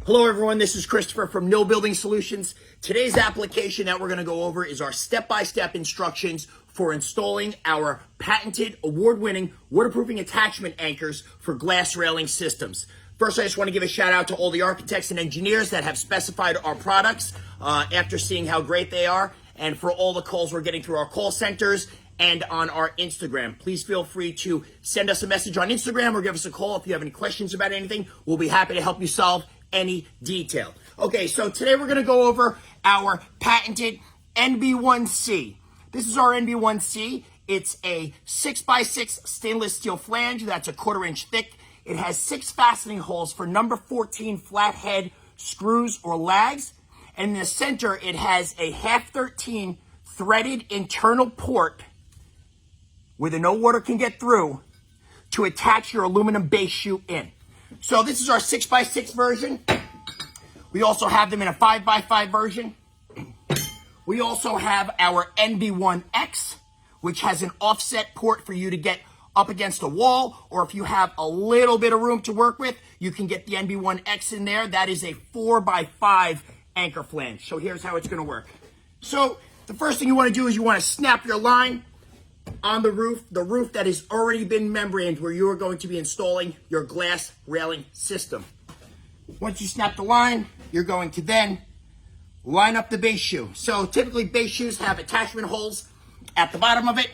Hello everyone, this is Christopher from Nill Building Solutions. Today's application that we're going to go over is our step-by-step instructions for installing our patented, award-winning, waterproofing attachment anchors for glass railing systems. First, I just want to give a shout out to all the architects and engineers that have specified our products after seeing how great they are, and for all the calls we're getting through our call centers and on our Instagram. Please feel free to send us a message on Instagram or give us a call if you have any questions about anything. We'll be happy to help you solve any detail. Okay, so today we're going to go over our patented NB1C. This is our NB1C. It's a 6x6 stainless steel flange that's a 1/4 inch thick. It has 6 fastening holes for number 14 flathead screws or lags. And in the center, it has a 1/2-13 threaded internal port where no water can get through to attach your aluminum base chute in. So this is our 6x6 version. We also have them in a 5x5 version. We also have our NB1X, which has an offset port for you to get up against a wall, or if you have a little bit of room to work with, you can get the NB1X in there. That is a 4x5 anchor flange. So here's how it's going to work. So the first thing you want to do is you want to snap your line on the roof that has already been membraned where you are going to be installing your glass railing system. Once you snap the line, you're going to then line up the base shoe. So typically base shoes have attachment holes at the bottom of it.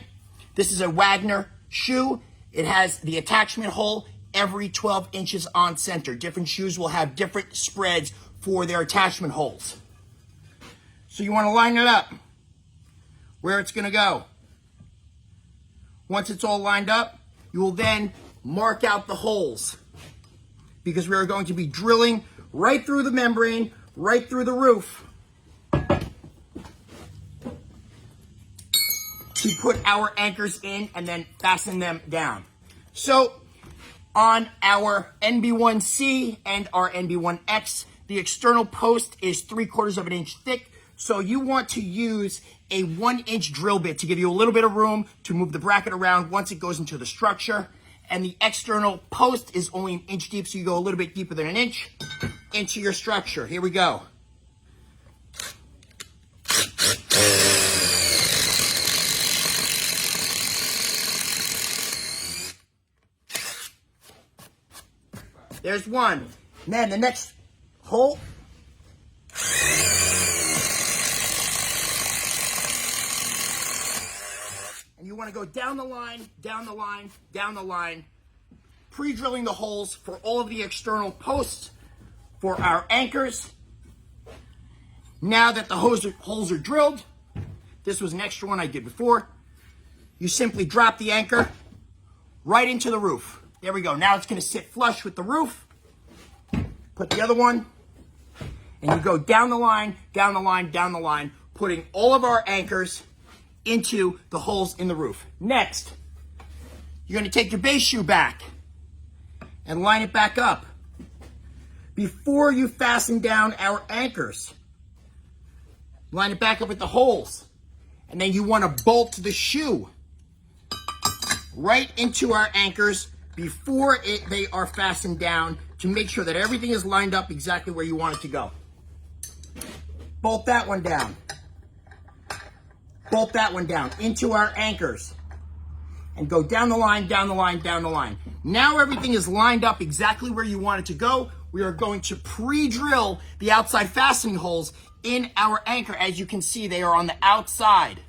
This is a Wagner shoe. It has the attachment hole every 12 inches on center. Different shoes will have different spreads for their attachment holes. So you want to line it up where it's going to go. Once it's all lined up, you will then mark out the holes because we are going to be drilling right through the membrane, right through the roof to put our anchors in and then fasten them down. So on our NB1C and our NB1X, the external post is 3/4 inch thick. So you want to use a 1-inch drill bit to give you a little bit of room to move the bracket around once it goes into the structure. And the external post is only 1 inch deep, so you go a little bit deeper than 1 inch into your structure. Here we go. There's one. And then the next hole. And you want to go down the line, down the line, down the line, pre-drilling the holes for all of the external posts for our anchors. Now that the holes are drilled, this was an extra one I did before, you simply drop the anchor right into the roof. There we go. Now it's going to sit flush with the roof. Put the other one, and you go down the line, down the line, down the line, putting all of our anchors into the holes in the roof. Next, you're going to take your base shoe back and line it back up before you fasten down our anchors. Line it back up with the holes, and then you want to bolt the shoe right into our anchors before they are fastened down to make sure that everything is lined up exactly where you want it to go. Bolt that one down. Bolt that one down into our anchors and go down the line, down the line, down the line. Now everything is lined up exactly where you want it to go. We are going to pre-drill the outside fastening holes in our anchor. As you can see, they are on the outside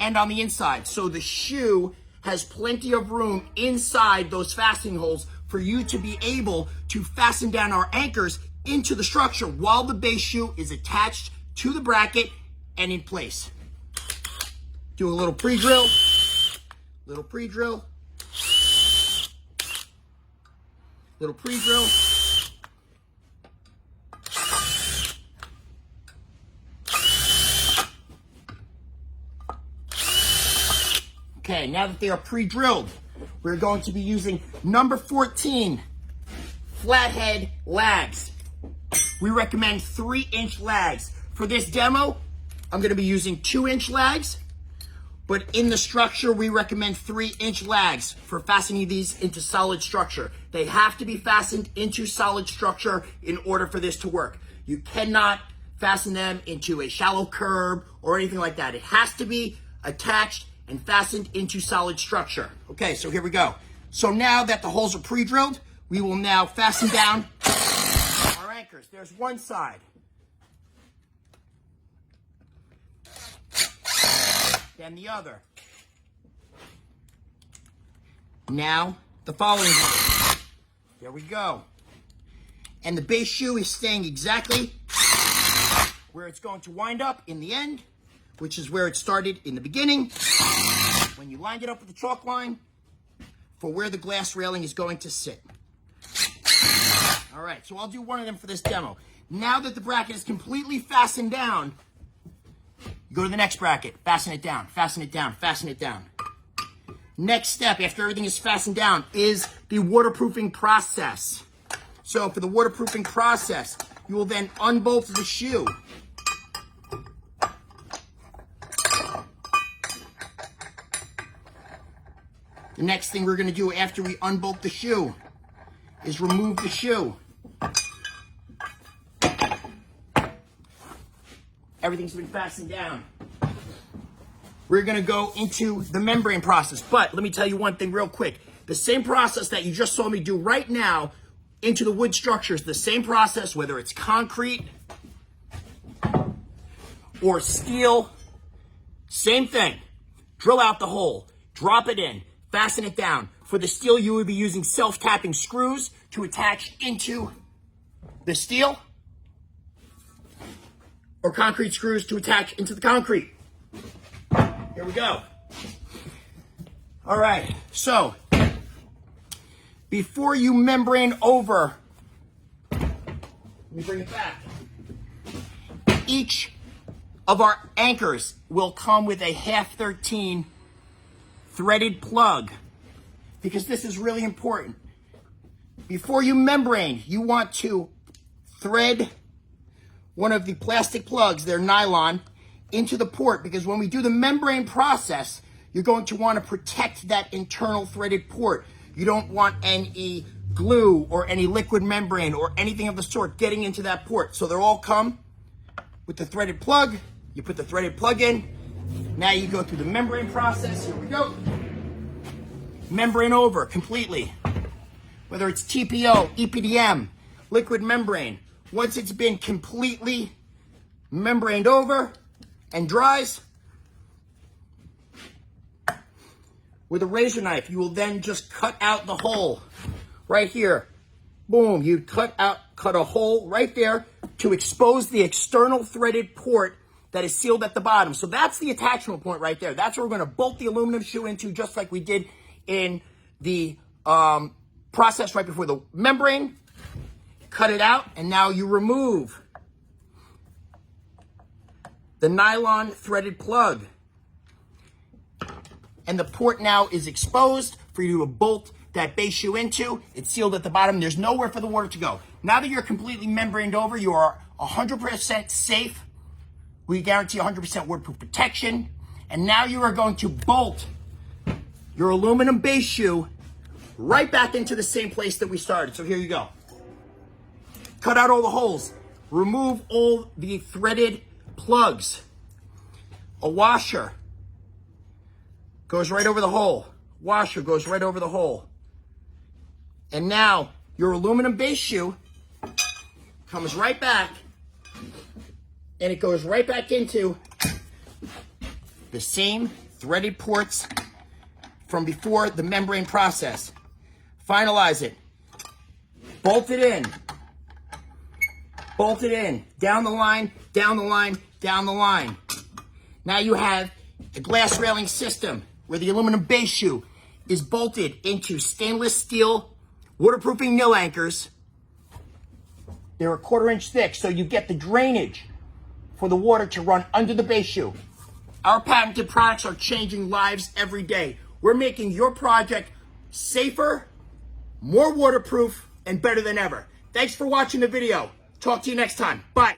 and on the inside. So the shoe has plenty of room inside those fastening holes for you to be able to fasten down our anchors into the structure while the base shoe is attached to the bracket and in place. Do a little pre-drill, little pre-drill, little pre-drill. Okay, now that they are pre-drilled, we're going to be using number 14 flathead lags. We recommend 3-inch lags. For this demo, I'm going to be using 2-inch lags. But in the structure, we recommend 3-inch lags for fastening these into solid structure. They have to be fastened into solid structure in order for this to work. You cannot fasten them into a shallow curb or anything like that. It has to be attached and fastened into solid structure. Okay, so here we go. So now that the holes are pre-drilled, we will now fasten down our anchors. There's one side. Then the other. Now the following hole. There we go. And the base shoe is staying exactly where it's going to wind up in the end, which is where it started in the beginning, when you lined it up with the chalk line for where the glass railing is going to sit. All right, so I'll do one of them for this demo. Now that the bracket is completely fastened down, you go to the next bracket, fasten it down, fasten it down, fasten it down. Next step, after everything is fastened down, is the waterproofing process. So for the waterproofing process, you will then unbolt the shoe. The next thing we're going to do after we unbolt the shoe is remove the shoe. Everything's been fastened down. We're going to go into the membrane process. But let me tell you one thing real quick. The same process that you just saw me do right now into the wood structures, the same process, whether it's concrete or steel, same thing. Drill out the hole, drop it in, fasten it down. For the steel, you would be using self-tapping screws to attach into the steel, or concrete screws to attach into the concrete. Here we go. All right, so before you membrane over, let me bring it back. Each of our anchors will come with a 1/2-13 threaded plug, because this is really important. Before you membrane, you want to thread one of the plastic plugs, they're nylon, into the port, because when we do the membrane process, you're going to want to protect that internal threaded port. You don't want any glue or any liquid membrane or anything of the sort getting into that port. So they'll all come with the threaded plug. You put the threaded plug in. Now you go through the membrane process. Here we go. Membrane over completely. Whether it's TPO, EPDM, liquid membrane. Once it's been completely membraned over and dries, with a razor knife, you will then just cut out the hole right here. Boom, you cut a hole right there to expose the external threaded port that is sealed at the bottom. So that's the attachment point right there. That's where we're going to bolt the aluminum shoe into, just like we did in the process right before the membrane. Cut it out, and now you remove the nylon threaded plug. And the port now is exposed for you to bolt that base shoe into. It's sealed at the bottom. There's nowhere for the water to go. Now that you're completely membraned over, you are 100% safe. We guarantee 100% waterproof protection. And now you are going to bolt your aluminum base shoe right back into the same place that we started. So here you go. Cut out all the holes. Remove all the threaded plugs. A washer goes right over the hole. Washer goes right over the hole. And now your aluminum base shoe comes right back, and it goes right back into the same threaded ports from before the membrane process. Finalize it. Bolt it in. Bolt it in. Down the line, down the line, down the line. Now you have a glass railing system where the aluminum base shoe is bolted into stainless steel waterproofing Nill anchors. They're 1/4 inch thick, so you get the drainage for the water to run under the base shoe. Our patented products are changing lives every day. We're making your project safer, more waterproof, and better than ever. Thanks for watching the video. Talk to you next time. Bye.